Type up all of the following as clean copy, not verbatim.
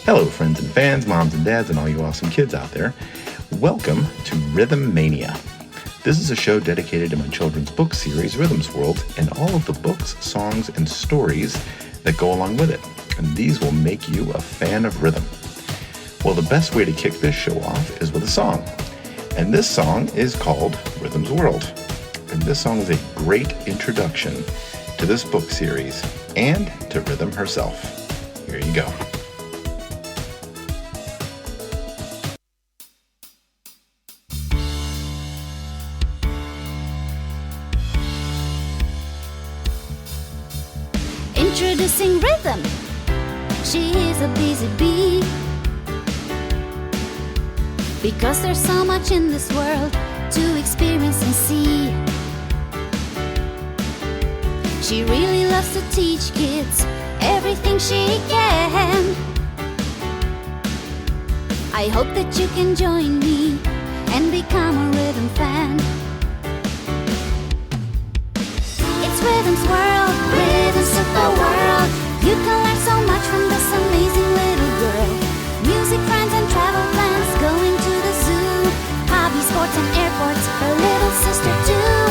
Hello, friends and fans, moms and dads, and all you awesome kids out there. Welcome to Rhythm Mania. This is a show dedicated to my children's book series, Rhythm's World, and all of the books, songs, and stories that go along with it. And these will make you a fan of rhythm. Well, the best way to kick this show off is with a song. And this song is called Rhythm's World. And this song is a great introduction to this book series and to Rhythm herself. Here you go. Introducing Rhythm. She is a busy bee, because there's so much in this world to experience and see. She really loves to teach kids everything she can. I hope that you can join me and become a rhythm fan. It's Rhythm's World, Rhythm's Super World. You can learn so much from this amazing little girl. Music, friends, and travel plans, going to the zoo, hobby, sports, and airports, her little sister too.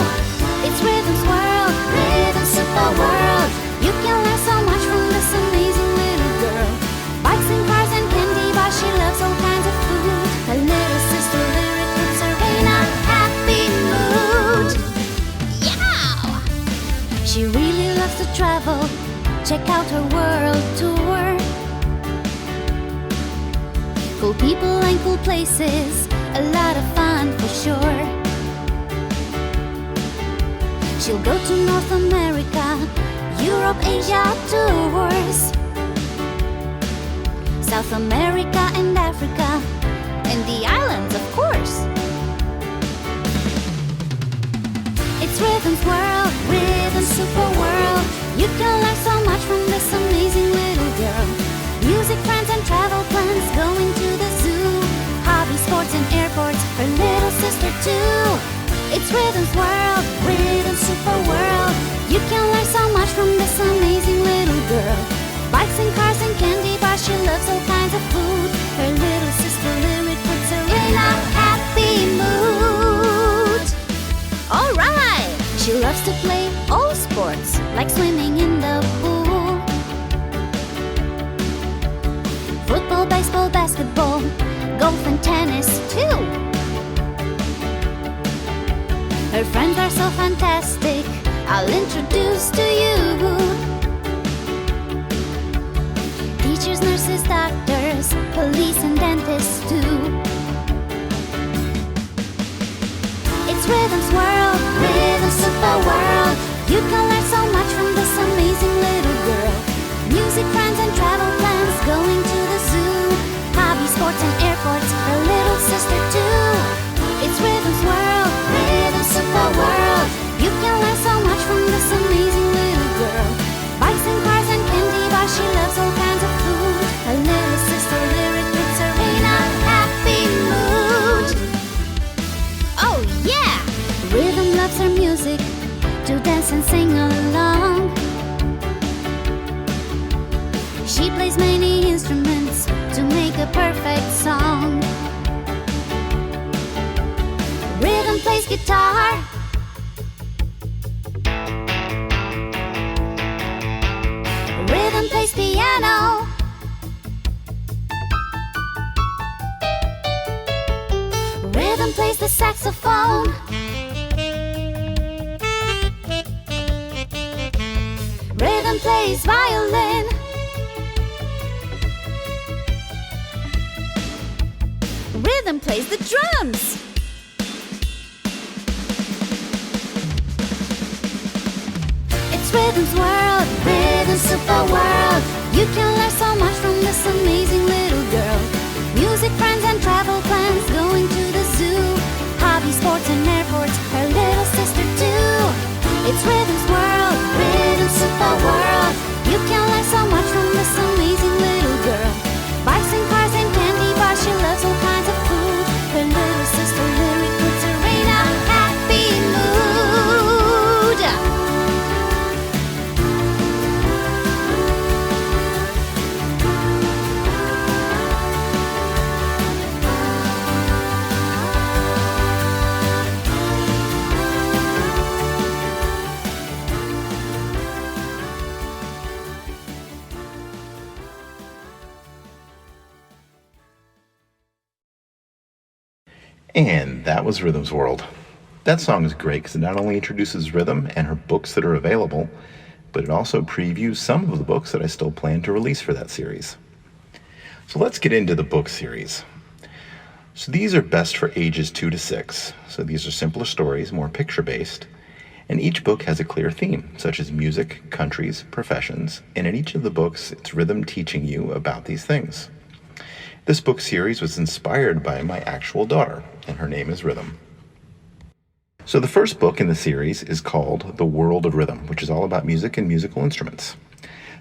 It's Rhythm's World, Rhythm's Super World. You can learn so much from this amazing little girl. Bikes and cars and candy bars, she loves all kinds of food. Her little sister lyric puts her in a happy mood. Yeah! She really loves to travel. Check out her world tour. Cool people and cool places, a lot of fun for sure. She'll go to North America, Europe, Asia tours, South America and Africa, and the islands, of course. It's Rhythm's World, Rhythm's Super World. You can learn so much from this amazing little girl. Music, friends, and travel plans, going to the zoo, hobby, sports, and airports, her little sister too. It's Rhythm's World, Rhythm's Super World. You can learn so much from this amazing little girl. Bikes and cars and candy bars, she loves all kinds of food. Her little sister lyric puts her in a happy mood. Alright! She loves to play all sports, like swimming in the pool. Football, baseball, basketball, golf and tennis too. Her friends are so fantastic, I'll introduce to you. Teachers, nurses, doctors, police and dentists too. It's Rhythm's World, Rhythm's Super World. You can learn so much from this amazing little girl. Music, friends, and travel plans, going to the zoo, hobby, sports, and airports, her little sister too. It's Rhythm's World, Rhythm's Super World. You can learn so much from this amazing little girl. Bikes and cars and candy bars, she loves all kinds of food. Her little sister lyric puts her in a happy mood. Oh yeah! Rhythm loves her music, to dance and sing along. She plays many instruments to make a perfect song. Rhythm plays guitar, Rhythm plays piano, Rhythm plays the saxophone, Rhythm plays violin, Rhythm plays the drums. It's Rhythm's World, Rhythm's Super World. You can learn so much from this amazing little girl. Music, friends, and travel plans, going to the zoo, hobby, sports, and airports, her little sister too. It's Rhythm's World, Rhythm's Super World. You can learn so much from this amazing little girl. Bikes and cars and candy bars, she loves all kinds of food. Her little sister lyric puts her in a happy mood. And that was Rhythm's World. That song is great because it not only introduces Rhythm and her books that are available, but it also previews some of the books that I still plan to release for that series. So let's get into the book series. So these are best for ages 2 to 6. So these are simpler stories, more picture-based, and each book has a clear theme, such as music, countries, professions, and in each of the books, it's Rhythm teaching you about these things. This book series was inspired by my actual daughter, and her name is Rhythm. So the first book in the series is called The World of Rhythm, which is all about music and musical instruments.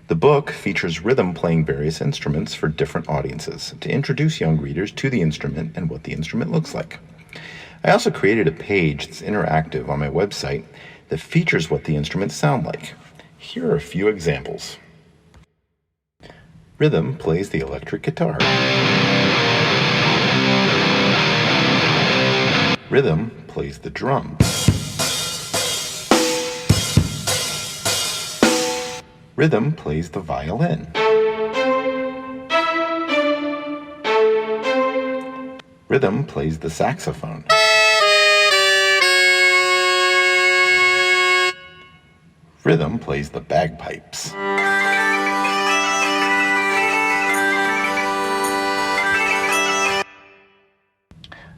The book features Rhythm playing various instruments for different audiences to introduce young readers to the instrument and what the instrument looks like. I also created a page that's interactive on my website that features what the instruments sound like. Here are a few examples. Rhythm plays the electric guitar. Rhythm plays the drums. Rhythm plays the violin. Rhythm plays the saxophone. Rhythm plays the bagpipes.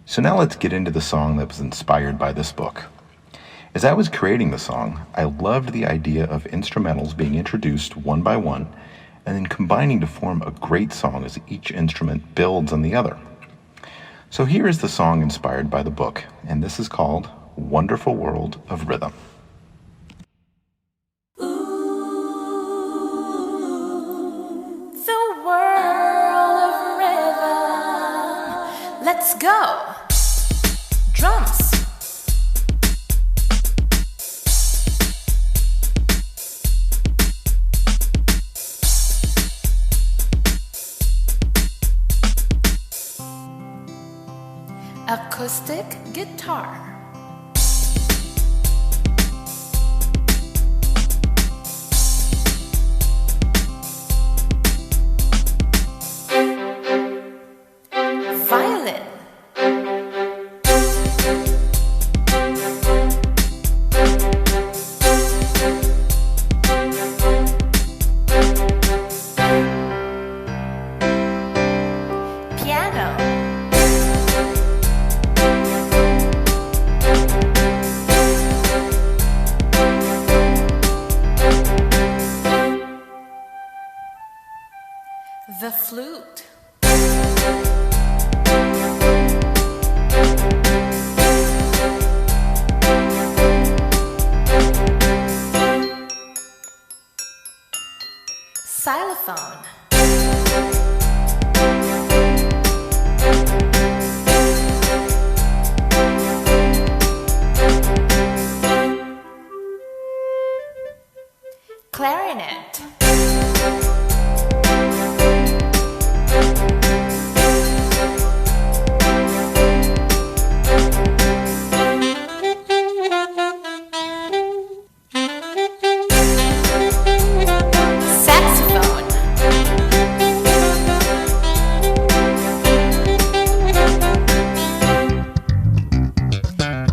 So now let's get into the song that was inspired by this book. As I was creating the song, I loved the idea of instrumentals being introduced one by one and then combining to form a great song as each instrument builds on the other. So here is the song inspired by the book, and this is called Wonderful World of Rhythm. The world of rhythm. Let's go. Drums. Acoustic guitar. Violin. Piano. The flute. Xylophone. Clarinet. Saxophone.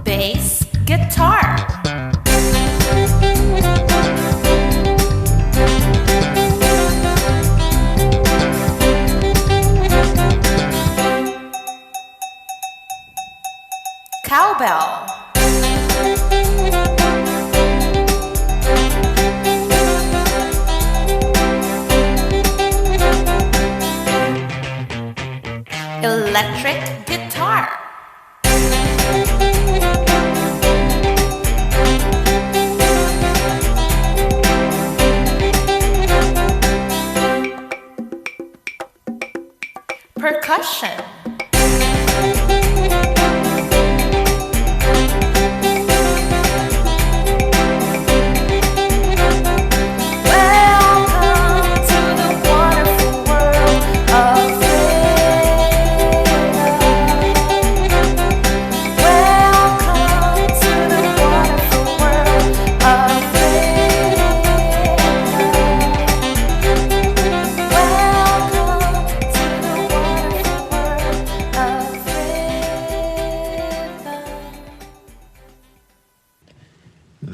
Bass guitar. Cowbell. Electric guitar. Percussion. Welcome to the wonderful world of rhythm. Welcome to the wonderful world of rhythm. Welcome to the wonderful world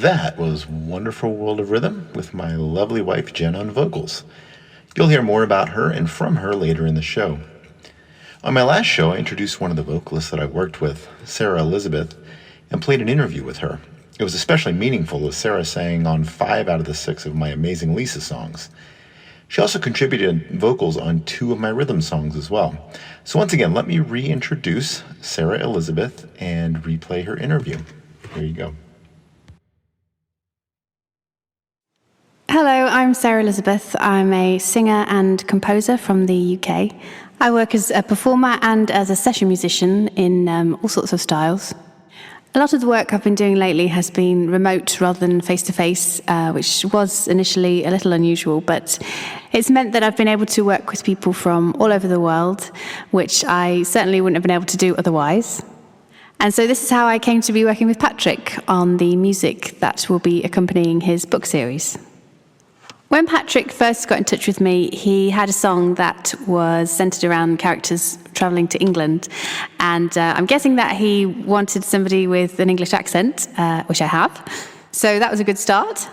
That was Wonderful World of Rhythm with my lovely wife Jen on vocals. You'll hear more about her and from her later in the show. On my last show, I introduced one of the vocalists that I worked with, Sarah Elizabeth, and played an interview with her. It was especially meaningful as Sarah sang on 5 out of the 6 of my Amazing Lisa songs. She also contributed vocals on 2 of my rhythm songs as well. So once again, let me reintroduce Sarah Elizabeth and replay her interview. Here you go. Hello, I'm Sarah Elizabeth. I'm a singer and composer from the UK. I work as a performer and as a session musician in all sorts of styles. A lot of the work I've been doing lately has been remote rather than face-to-face, which was initially a little unusual, but it's meant that I've been able to work with people from all over the world, which I certainly wouldn't have been able to do otherwise. And so this is how I came to be working with Patrick on the music that will be accompanying his book series. When Patrick first got in touch with me, he had a song that was centred around characters travelling to England. And I'm guessing that he wanted somebody with an English accent, which I have. So that was a good start.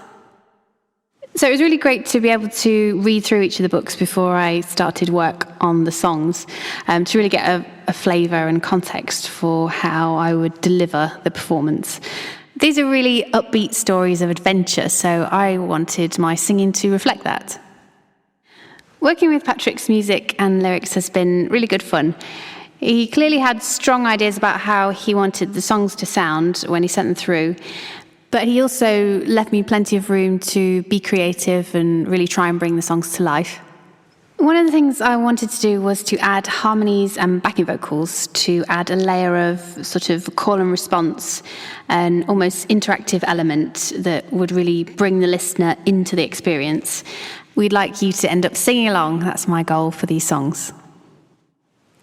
So it was really great to be able to read through each of the books before I started work on the songs, to really get a flavour and context for how I would deliver the performance. These are really upbeat stories of adventure, so I wanted my singing to reflect that. Working with Patrick's music and lyrics has been really good fun. He clearly had strong ideas about how he wanted the songs to sound when he sent them through, but he also left me plenty of room to be creative and really try and bring the songs to life. One of the things I wanted to do was to add harmonies and backing vocals to add a layer of sort of call and response, an almost interactive element that would really bring the listener into the experience. We'd like you to end up singing along. That's my goal for these songs.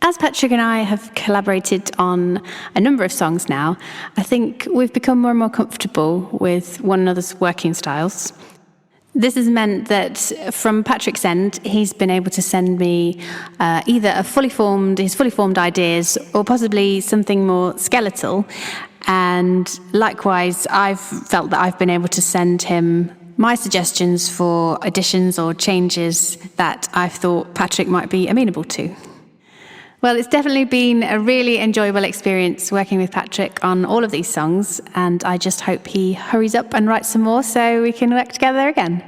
As Patrick and I have collaborated on a number of songs now, I think we've become more and more comfortable with one another's working styles. This has meant that from Patrick's end, he's been able to send me either his fully formed ideas or possibly something more skeletal. And likewise, I've felt that I've been able to send him my suggestions for additions or changes that I've thought Patrick might be amenable to. Well, it's definitely been a really enjoyable experience working with Patrick on all of these songs, and I just hope he hurries up and writes some more so we can work together again.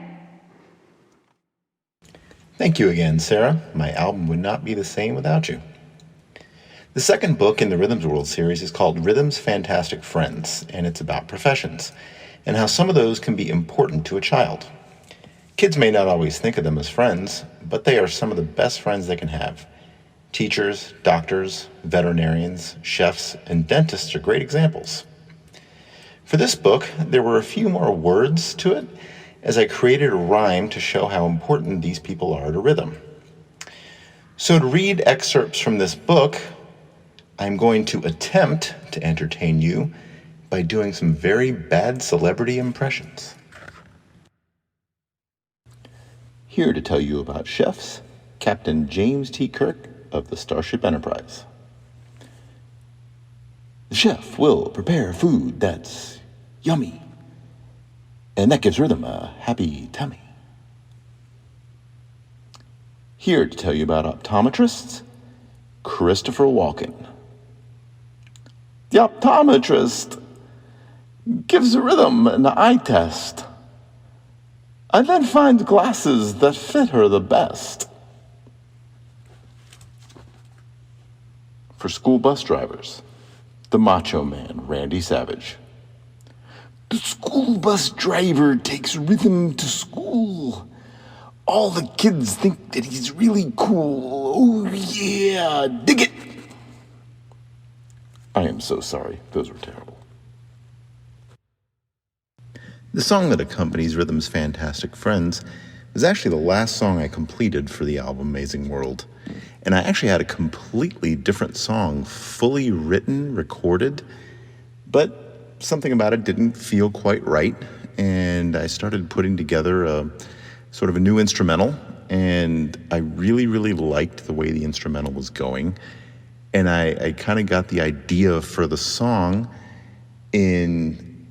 Thank you again, Sarah. My album would not be the same without you. The second book in the Rhythms World series is called Rhythm's Fantastic Friends, and it's about professions and how some of those can be important to a child. Kids may not always think of them as friends, but they are some of the best friends they can have. Teachers, doctors, veterinarians, chefs, and dentists are great examples. For this book, there were a few more words to it, as I created a rhyme to show how important these people are to rhythm. So to read excerpts from this book, I'm going to attempt to entertain you by doing some very bad celebrity impressions. Here to tell you about chefs, Captain James T. Kirk of the Starship Enterprise. The chef will prepare food that's yummy, and that gives Rhythm a happy tummy. Here to tell you about optometrists, Christopher Walken. The optometrist gives Rhythm an eye test, and then finds glasses that fit her the best. For school bus drivers, the Macho Man, Randy Savage. The school bus driver takes Rhythm to school. All the kids think that he's really cool. Oh yeah, dig it! I am so sorry, those were terrible. The song that accompanies Rhythm's Fantastic Friends was actually the last song I completed for the album Amazing World. And I actually had a completely different song, fully written, recorded, but something about it didn't feel quite right. And I started putting together a sort of a new instrumental, and I really, really liked the way the instrumental was going. And I kind of got the idea for the song in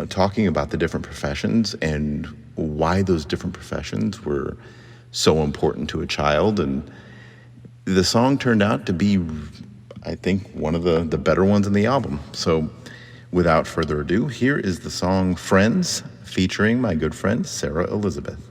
talking about the different professions and why those different professions were so important to a child. And the song turned out to be, I think, one of the better ones in the album. So without further ado, here is the song Friends, featuring my good friend Sarah Elizabeth.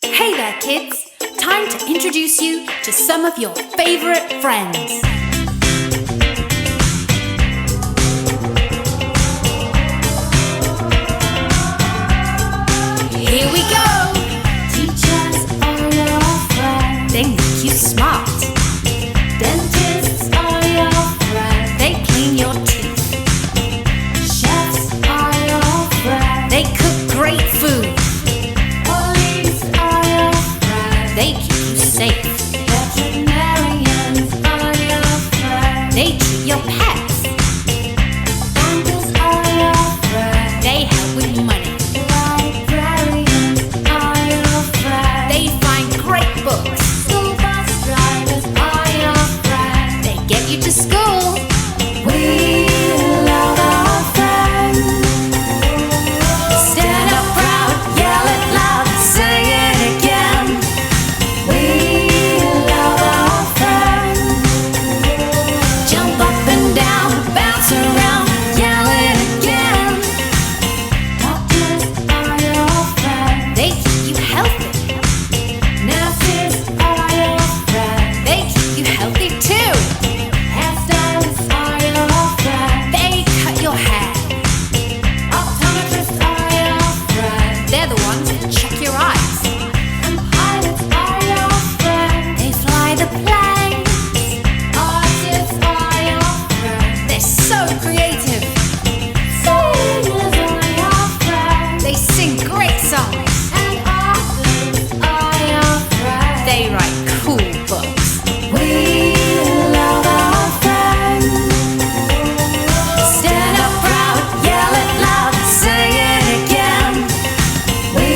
Hey there, kids! Time to introduce you to some of your favorite friends. Here we go! Teachers are your friends. They make you smart. Dentists are your friends. They clean your teeth. Chefs are your friends. They cook great food. Police are your friends. They keep you safe. Veterinarians are your friends. They treat your pets. Bankers are your friends. They help with money. Librarians are your friends. They find great books. School bus drivers are your friends. They get you to school. We love our friends. Stand up proud, yell it loud, say it again. We love our friends. Jump up and down, bounce around, yell it again. Doctors are your friends. They keep you healthy. Nurses are your friends. They keep you healthy too. Hairstylists are your friends. They cut your hair. Optometrists are your friends. They're the ones that check your eyes. And pilots are your friends. They fly the planes. Artists are your friends. They're so creative. Singers are your friends. They sing great songs. And authors are your friends. They write cool books. We love our friends. Stand up proud, yell it loud, say it again. We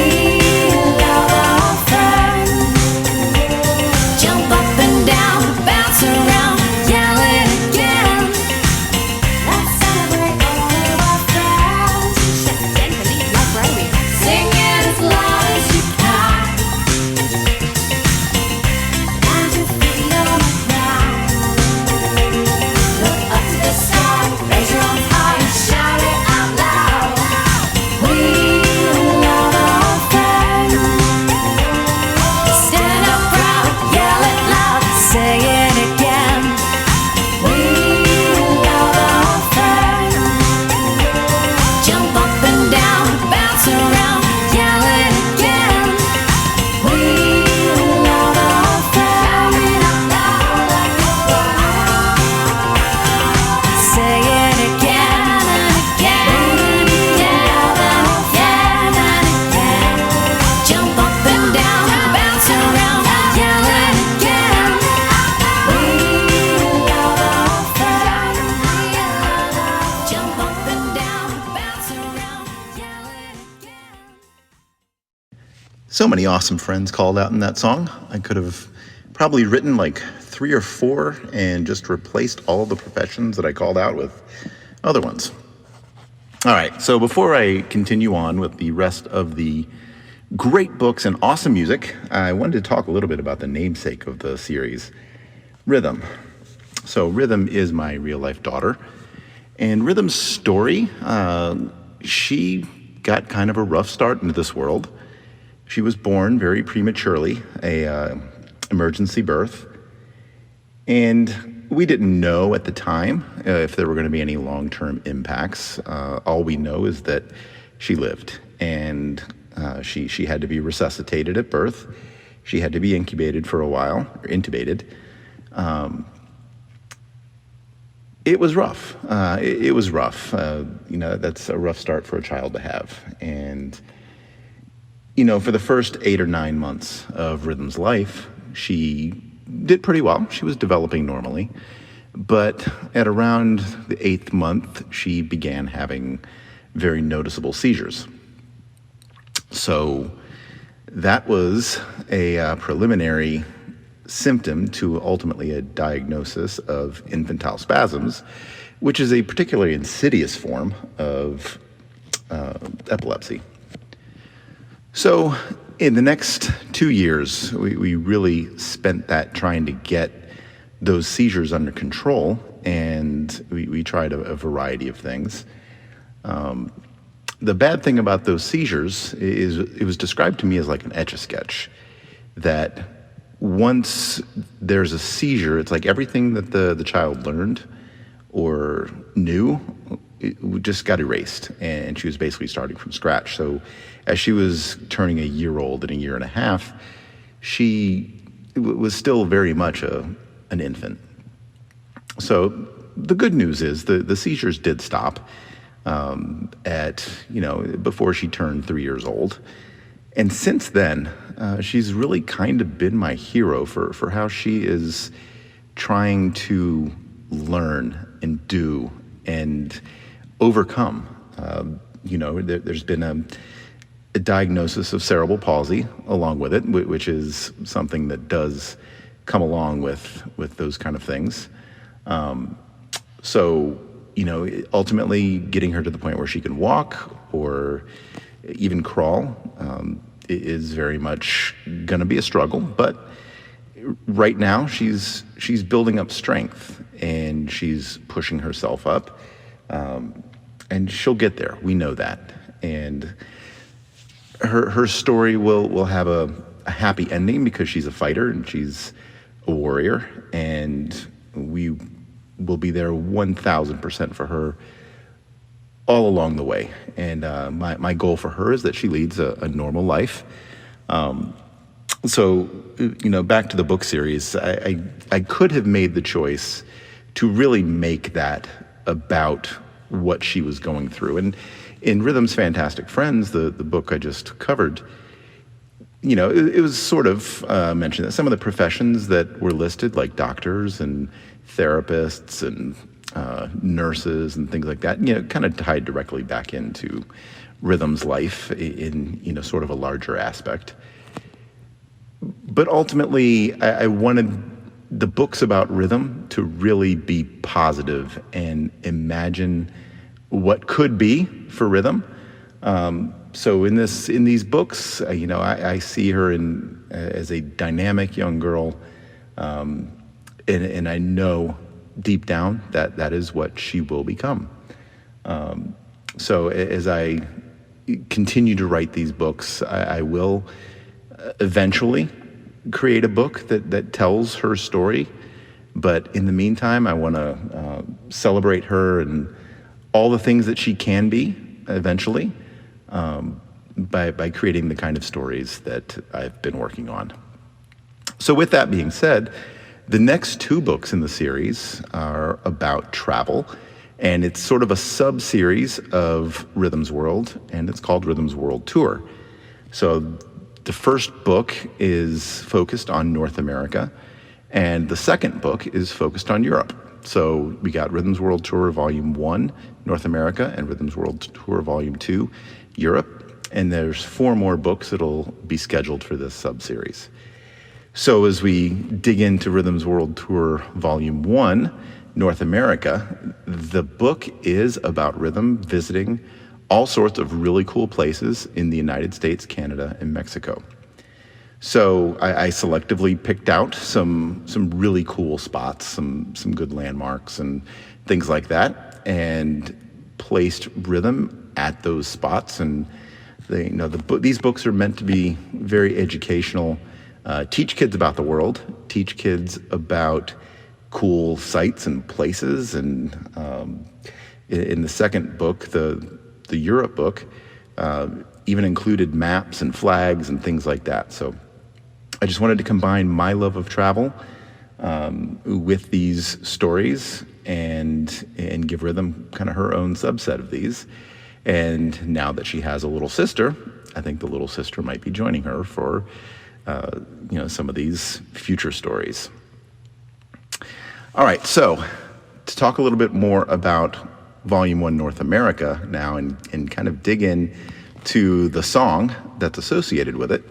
love our friends. Jump up and down, bounce around, yell it again. Let's celebrate all of our friends. Chef Denverly Library. Sing it as loud as you can. Plant your feet on the ground. Look up to the sky, raise your arms high and shout it out loud. We love our friends. Stand up proud, yell it loud, say it again. We love our friends. Jump up and down, bounce around, yell it again. We love our friends. Say it again and again and again and again and again. Jump up and down, bounce around, yell it again. We love our friends. Jump up and down, bounce around, yell it again. So many awesome friends called out in that song. I could have probably written like 3 or 4 and just replaced all the professions that I called out with other ones. All right, so before I continue on with the rest of the great books and awesome music, I wanted to talk a little bit about the namesake of the series, Rhythm. So Rhythm is my real-life daughter, and Rhythm's story, she got kind of a rough start into this world. She was born very prematurely, a emergency birth, and we didn't know at the time if there were going to be any long-term impacts. All we know is that she lived, and she had to be resuscitated at birth. She had to be incubated for a while, or intubated. It was rough. It was rough. That's a rough start for a child to have. And, for the first 8 or 9 months of Rhythm's life, she did pretty well. She was developing normally. But at around the 8th month, she began having very noticeable seizures. So that was a preliminary symptom to ultimately a diagnosis of infantile spasms, which is a particularly insidious form of epilepsy. So in the next 2 years, we really spent that trying to get those seizures under control, and we tried a variety of things. The bad thing about those seizures is it was described to me as like an Etch-a-Sketch, that once there's a seizure, it's like everything that the child learned or knew, it just got erased, and she was basically starting from scratch. So as she was turning a year old and a year and a half, she was still very much an infant. So the good news is the seizures did stop before she turned 3 years old. And since then, she's really kind of been my hero for how she is trying to learn and do and overcome. There's been a diagnosis of cerebral palsy along with it, which is something that does come along with those kind of things. Ultimately getting her to the point where she can walk or even crawl is very much going to be a struggle. But right now she's building up strength, and she's pushing herself up, and she'll get there. We know that. And her story will have a happy ending because she's a fighter and she's a warrior, and we will be there 1,000% for her all along the way. And my goal for her is that she leads a normal life. Back to the book series, I could have made the choice to really make that about what she was going through. And in Rhythm's Fantastic Friends, the book I just covered, it was sort of mentioned that some of the professions that were listed, like doctors and therapists and nurses and things like that, kind of tied directly back into Rhythm's life in sort of a larger aspect. But ultimately, I wanted the books about Rhythm to really be positive and imagine what could be for Rhythm. So in these books, I see her as a dynamic young girl, and I know deep down that is what she will become. So as I continue to write these books, I will eventually create a book that tells her story. But in the meantime, I want to celebrate her and all the things that she can be eventually, by creating the kind of stories that I've been working on. So with that being said, the next 2 books in the series are about travel, and it's sort of a sub-series of Rhythm's World, and it's called Rhythm's World Tour. So the first book is focused on North America, and the second book is focused on Europe. So we got Rhythm's World Tour Volume 1, North America, and Rhythm's World Tour Volume 2, Europe. And there's 4 more books that'll be scheduled for this sub-series. So as we dig into Rhythm's World Tour Volume 1, North America, the book is about Rhythm visiting all sorts of really cool places in the United States, Canada, and Mexico. So I selectively picked out some really cool spots, some good landmarks and things like that, and placed Rhythm at those spots. And these books are meant to be very educational, teach kids about the world, teach kids about cool sites and places. And in the second book, the Europe book, even included maps and flags and things like that. So I just wanted to combine my love of travel with these stories and give Rhythm kind of her own subset of these. And now that she has a little sister, I think the little sister might be joining her for some of these future stories. All right, so to talk a little bit more about Volume 1 North America now and kind of dig in to the song that's associated with it.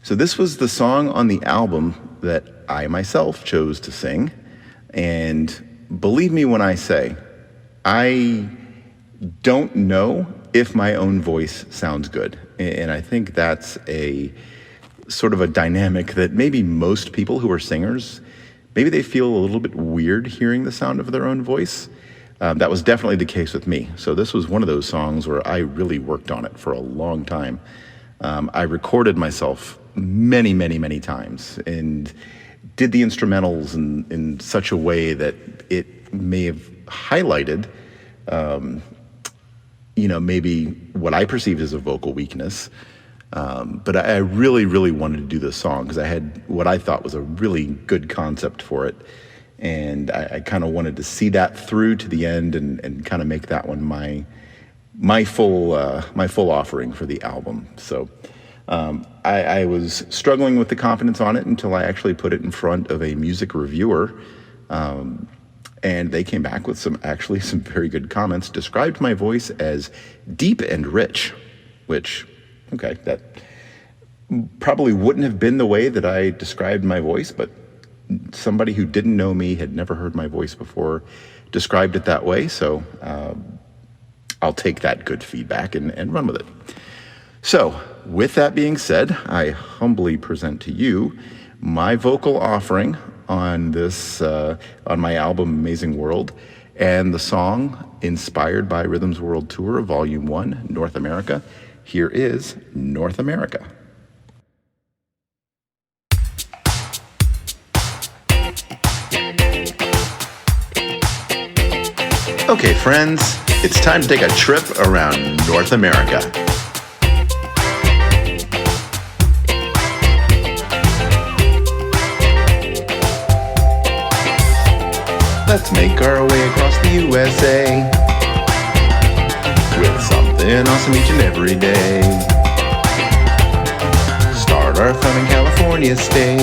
So this was the song on the album that I myself chose to sing. And believe me when I say, I don't know if my own voice sounds good. And I think that's a sort of a dynamic that maybe most people who are singers, maybe they feel a little bit weird hearing the sound of their own voice. That was definitely the case with me. So this was one of those songs where I really worked on it for a long time. I recorded myself many times and did the instrumentals in such a way that it may have highlighted, maybe what I perceived as a vocal weakness. But I really wanted to do this song because I had what I thought was a really good concept for it. And I kind of wanted to see that through to the end and kind of make that one my full offering for the album. So I was struggling with the confidence on it until I actually put it in front of a music reviewer. And they came back with some very good comments, described my voice as deep and rich, which, okay, that probably wouldn't have been the way that I described my voice, but somebody who didn't know me, had never heard my voice before, described it that way. So I'll take that good feedback and run with it. So with that being said, I humbly present to you my vocal offering on this, on my album Amazing World, and the song inspired by Rhythms World Tour Volume 1, North America. Here is North America. Okay, friends, it's time to take a trip around North America. Let's make our way across the USA with something awesome each and every day. Start our fun in California state.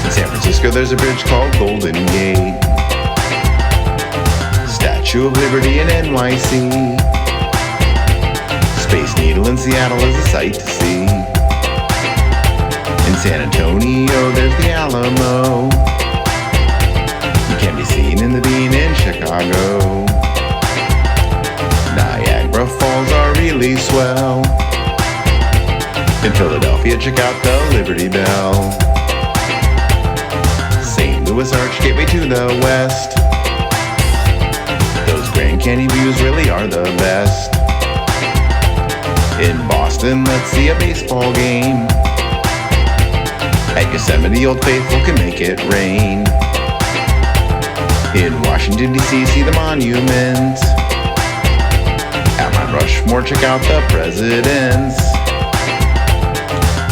In San Francisco there's a bridge called Golden Gate. Statue of Liberty in NYC. Space Needle in Seattle is a sight to see. In San Antonio there's the Alamo. Can be seen in the Bean in Chicago. Niagara Falls are really swell. In Philadelphia, check out the Liberty Bell. St. Louis Arch Gateway to the west. Those Grand Canyon views really are the best. In Boston, let's see a baseball game. At Yosemite, Old Faithful can make it rain. In Washington, D.C., see the monument. At Mount Rushmore, check out the presidents.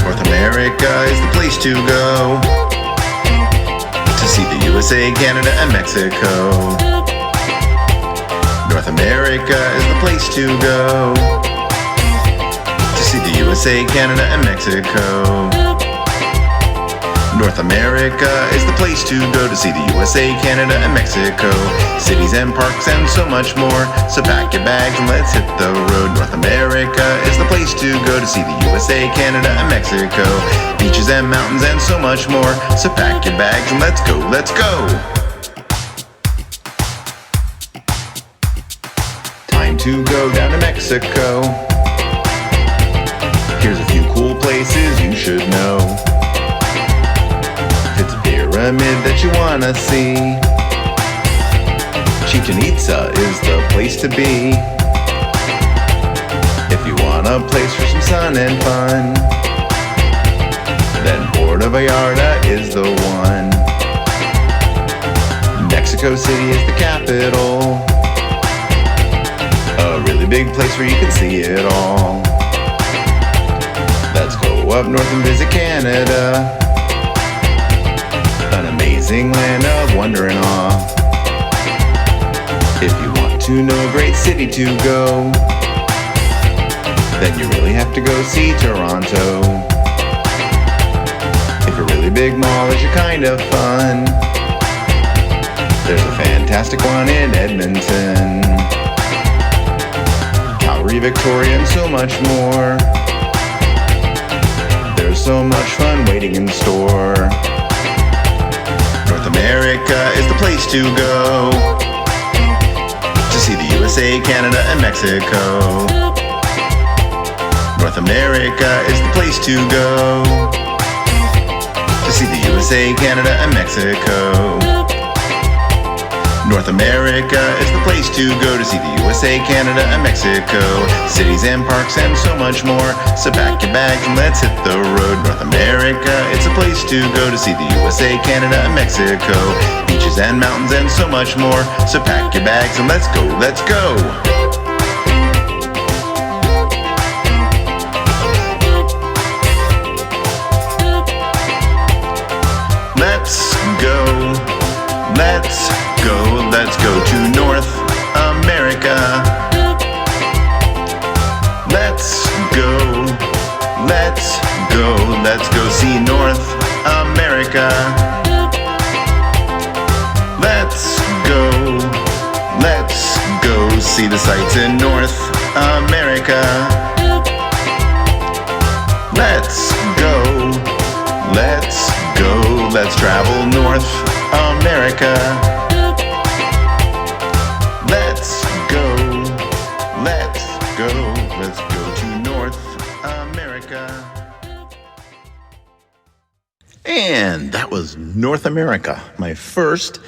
North America is the place to go to see the USA, Canada, and Mexico. North America is the place to go to see the USA, Canada, and Mexico. North America is the place to go to see the USA, Canada, and Mexico. Cities and parks and so much more. So pack your bags and let's hit the road. North America is the place to go to see the USA, Canada, and Mexico. Beaches and mountains and so much more. So pack your bags and let's go, let's go. Time to go down to Mexico. Here's a few cool places you should know. Pyramid that you wanna see. Chichen Itza is the place to be. If you want a place for some sun and fun, then Puerto Vallarta is the one. Mexico City is the capital, a really big place where you can see it all. Let's go up north and visit Canada, an amazing land of wonder and awe. If you want to know a great city to go, then you really have to go see Toronto. If a really big mall is your kind of fun, There's a fantastic one in Edmonton, Calgary, Victoria, and so much more. There's so much fun waiting in store. North America is the place to go to see the USA, Canada, and Mexico. North America is the place to go to see the USA, Canada, and Mexico. North America is the place to go to see the USA, Canada, and Mexico. Cities and parks and so much more. So pack your bags and let's hit the road. North America, it's a place to go to see the USA, Canada, and Mexico. Beaches and mountains and so much more. So pack your bags and let's go, let's go. Let's go, let's go, let's go to North America. Let's go, let's go, let's go see North America. Let's go see the sights in North America. Let's go, let's travel North America. Let's go to North America. And that was North America, my first,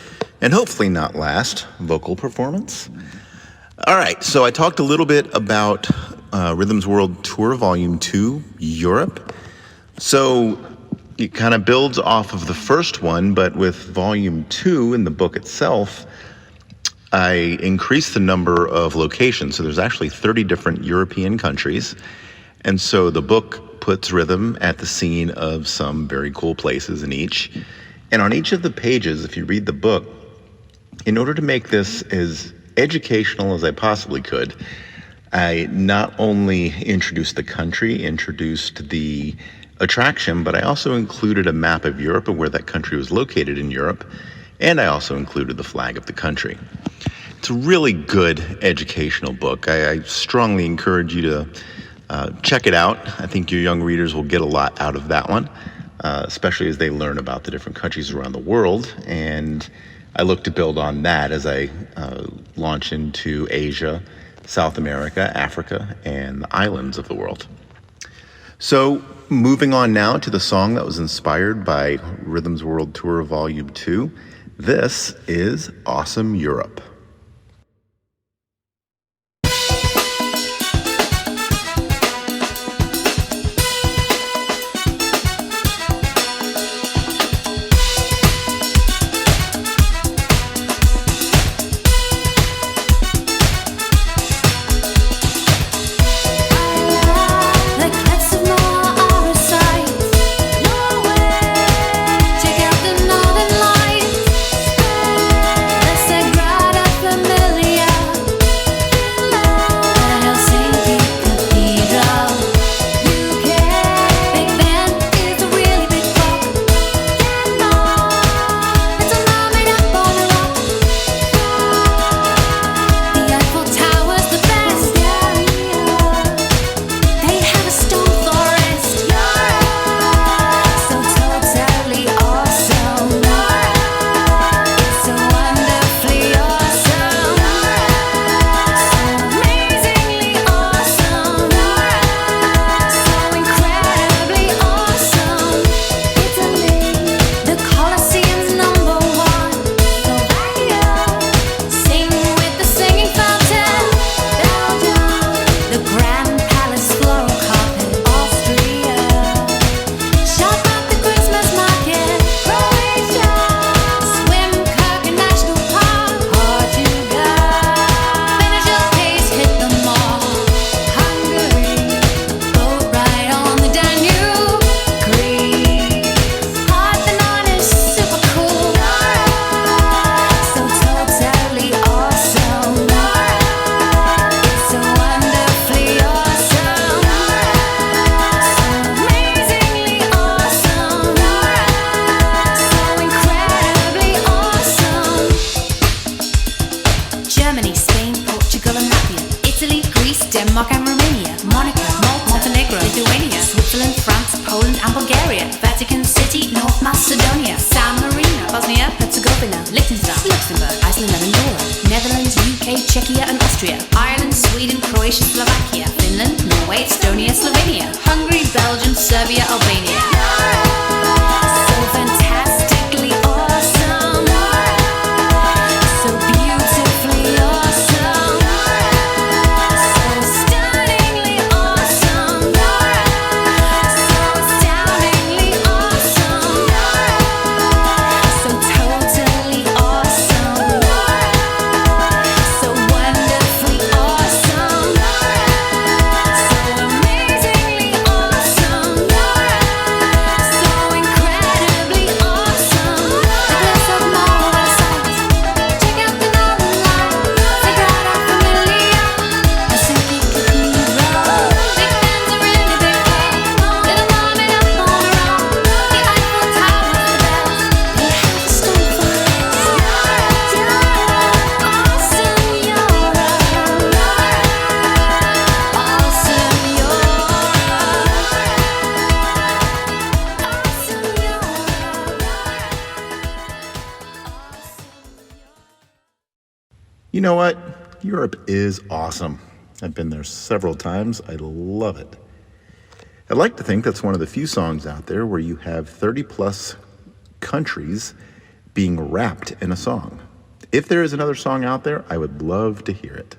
and hopefully not last, vocal performance. All right, so I talked a little bit about Rhythms World Tour Volume 2, Europe. So it kind of builds off of the first one, but with Volume 2 in the book itself, I increased the number of locations. So there's actually 30 different European countries. And so the book puts rhythm at the scene of some very cool places in each. And on each of the pages, if you read the book, in order to make this as educational as I possibly could, I not only introduced the country, introduced the attraction, but I also included a map of Europe and where that country was located in Europe, and I also included the flag of the country. It's a really good educational book. I strongly encourage you to check it out. I think your young readers will get a lot out of that one, especially as they learn about the different countries around the world, and I look to build on that as I launch into Asia, South America, Africa, and the islands of the world. So moving on now to the song that was inspired by Rhythms World Tour Volume 2. This is Awesome Europe. Check out the northern lights. Let's Denmark and Romania, Monaco, Malta, Montenegro, Lithuania, Switzerland, France, Poland and Bulgaria, Vatican City, North Macedonia, San Marino, Bosnia, Herzegovina, Liechtenstein, Luxembourg, Iceland and Andorra, Netherlands, UK, Czechia and Austria, Ireland, Sweden, Croatia, Slovakia, Finland, Norway, Estonia, Slovenia, Hungary, Belgium, Serbia, Albania. So fantastically awesome, so beautifully awesome, so stunningly awesome, so astoundingly awesome, so totally awesome, so wonderfully awesome, so amazingly awesome, so incredibly awesome. The glimpse of marvelous sights. Check out the northern lights. Figure out our familiar. A simply cathedral. Big fans are really big fans. Little warming up on the road. The Eiffel Tower, the bells. They have a stone for us. You're awesome, you're awesome, You know what? Europe is awesome. I've been there several times. I love it. I'd like to think that's one of the few songs out there where you have 30 plus countries being wrapped in a song. If there is another song out there, I would love to hear it.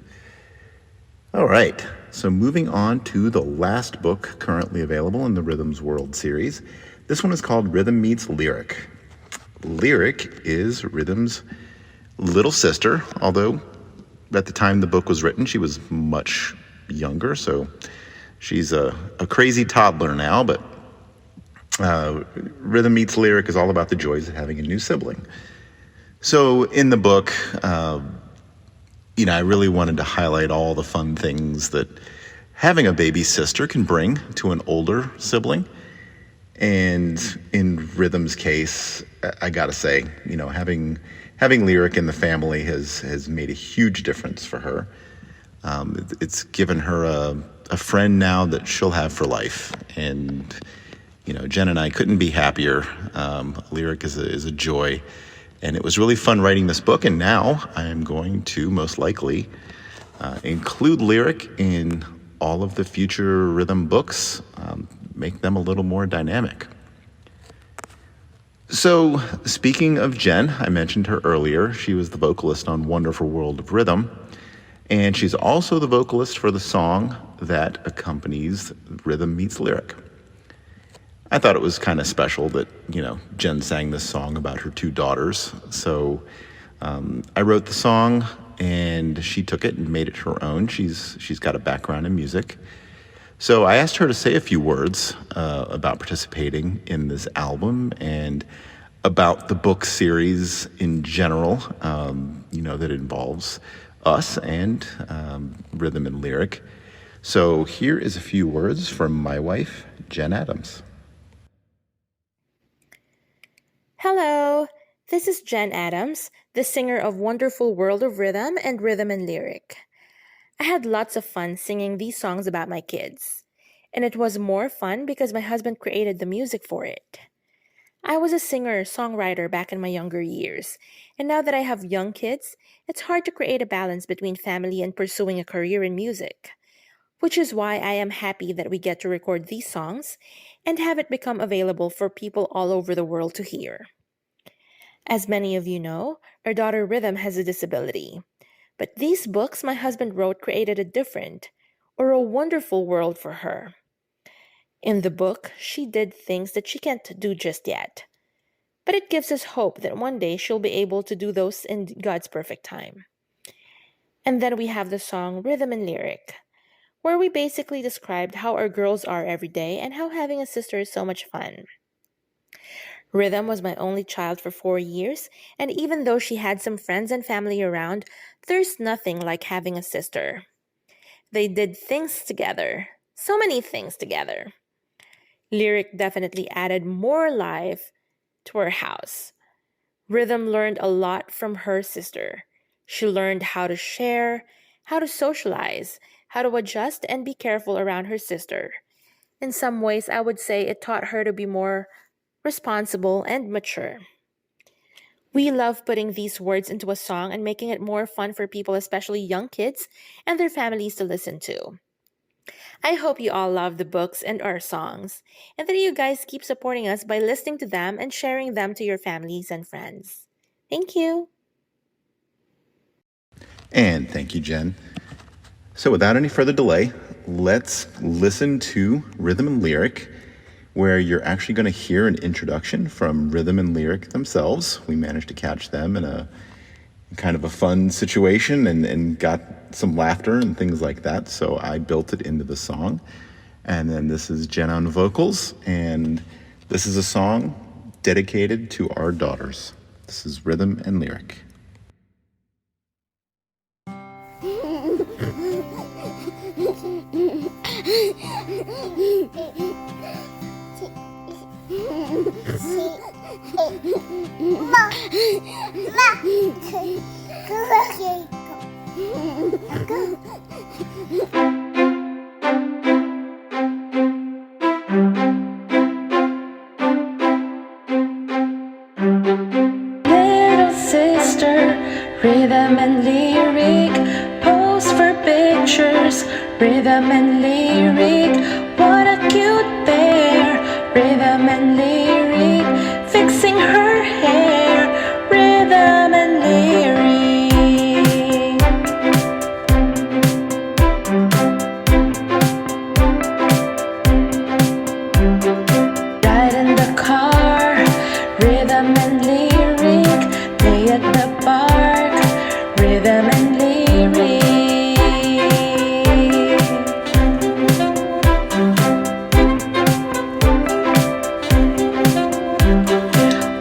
All right, so moving on to the last book currently available in the Rhythms World series. This one is called Rhythm Meets Lyric. Lyric is Rhythm's little sister, although at the time the book was written, she was much younger, so she's a crazy toddler now, but Rhythm Meets Lyric is all about the joys of having a new sibling. So in the book, I really wanted to highlight all the fun things that having a baby sister can bring to an older sibling. And in Rhythm's case, I gotta say, having Lyric in the family has made a huge difference for her. It's given her a friend now that she'll have for life. And, Jen and I couldn't be happier. Lyric is a joy. And it was really fun writing this book. And now I am going to most likely include Lyric in all of the future Rhythm books, make them a little more dynamic. So, speaking of Jen, I mentioned her earlier. She was the vocalist on Wonderful World of Rhythm, and she's also the vocalist for the song that accompanies Rhythm Meets Lyric. I thought it was kind of special that, Jen sang this song about her two daughters. So I wrote the song, and she took it and made it her own. She's got a background in music. So I asked her to say a few words about participating in this album and about the book series in general, that involves us and Rhythm and Lyric. So here is a few words from my wife, Jen Adams. Hello, this is Jen Adams, the singer of Wonderful World of Rhythm and Rhythm and Lyric. I had lots of fun singing these songs about my kids, and it was more fun because my husband created the music for it. I was a singer-songwriter back in my younger years, and now that I have young kids, it's hard to create a balance between family and pursuing a career in music, which is why I am happy that we get to record these songs and have it become available for people all over the world to hear. As many of you know, our daughter Rhythm has a disability. But these books my husband wrote created a different, or a wonderful world for her. In the book, she did things that she can't do just yet. But it gives us hope that one day she'll be able to do those in God's perfect time. And then we have the song Rhythm and Lyric, where we basically described how our girls are every day and how having a sister is so much fun. Rhythm was my only child for 4 years, and even though she had some friends and family around, there's nothing like having a sister. They did things together, so many things together. Lyric definitely added more life to our house. Rhythm learned a lot from her sister. She learned how to share, how to socialize, how to adjust and be careful around her sister. In some ways, I would say it taught her to be more responsible and mature. We love putting these words into a song and making it more fun for people, especially young kids and their families, to listen to. I hope you all love the books and our songs, and that you guys keep supporting us by listening to them and sharing them to your families and friends. Thank you. And thank you, Jen. So without any further delay, let's listen to Rhythm and Lyric, where you're actually going to hear an introduction from Rhythm and Lyric themselves. We managed to catch them in a kind of a fun situation and got some laughter and things like that. So I built it into the song. And then this is Jen on vocals, and this is a song dedicated to our daughters. This is Rhythm and Lyric. Little sister, rhythm and lyric, pose for pictures, rhythm and lyric, what a cute pair, rhythm and lyric, fixing her hair, rhythm and lyric. Ride in the car, rhythm and lyric, play at the park, rhythm and lyric.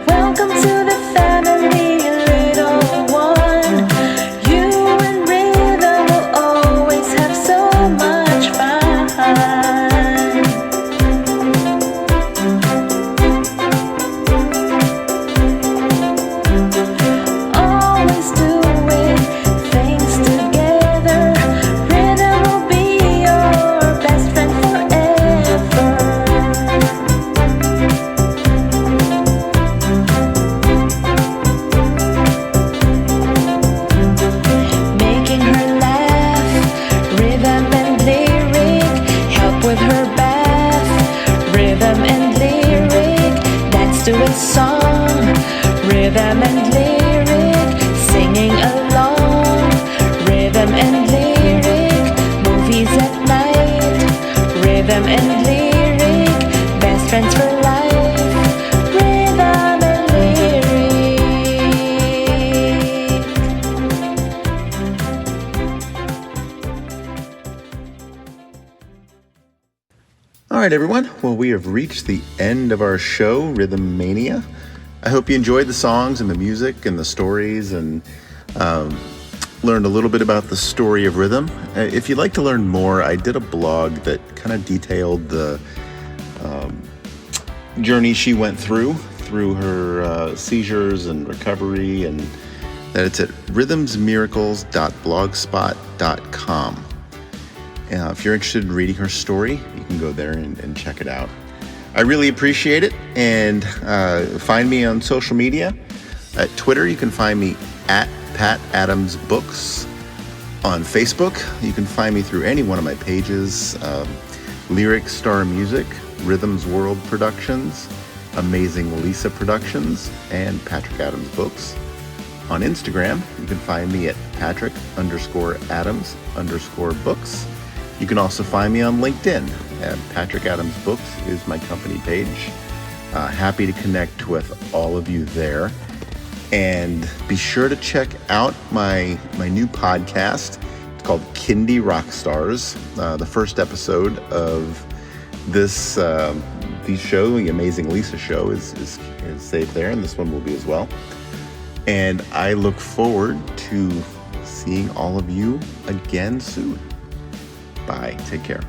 Welcome to the family, little one. You and rhythm will always have so much fun. Always doing things together. Rhythm will be your best friend forever. Making her laugh, rhythm and lyric, help with her bath, rhythm and lyric, dance to a song, rhythm and lyric, singing along, rhythm and lyric, movies at night, rhythm and lyric, best friends for life, rhythm and lyric. All right, everyone. Well, we have reached the end of our show, Rhythm Mania. I hope you enjoyed the songs and the music and the stories and learned a little bit about the story of rhythm. If you'd like to learn more, I did a blog that kind of detailed the journey she went through her seizures and recovery, and that it's at rhythmsmiracles.blogspot.com. If you're interested in reading her story, you can go there and check it out. I really appreciate it, and find me on social media. At Twitter, you can find me at Pat Adams Books. On Facebook, you can find me through any one of my pages, Lyric Star Music, Rhythms World Productions, Amazing Lisa Productions, and Patrick Adams Books. On Instagram, you can find me at Patrick_Adams_books. You can also find me on LinkedIn. Patrick Adams Books is my company page. Happy to connect with all of you there. And be sure to check out my new podcast. It's called Kindy Rock Stars. The first episode of this show, the Amazing Lisa show, is saved there, and this one will be as well. And I look forward to seeing all of you again soon. Bye. Take care.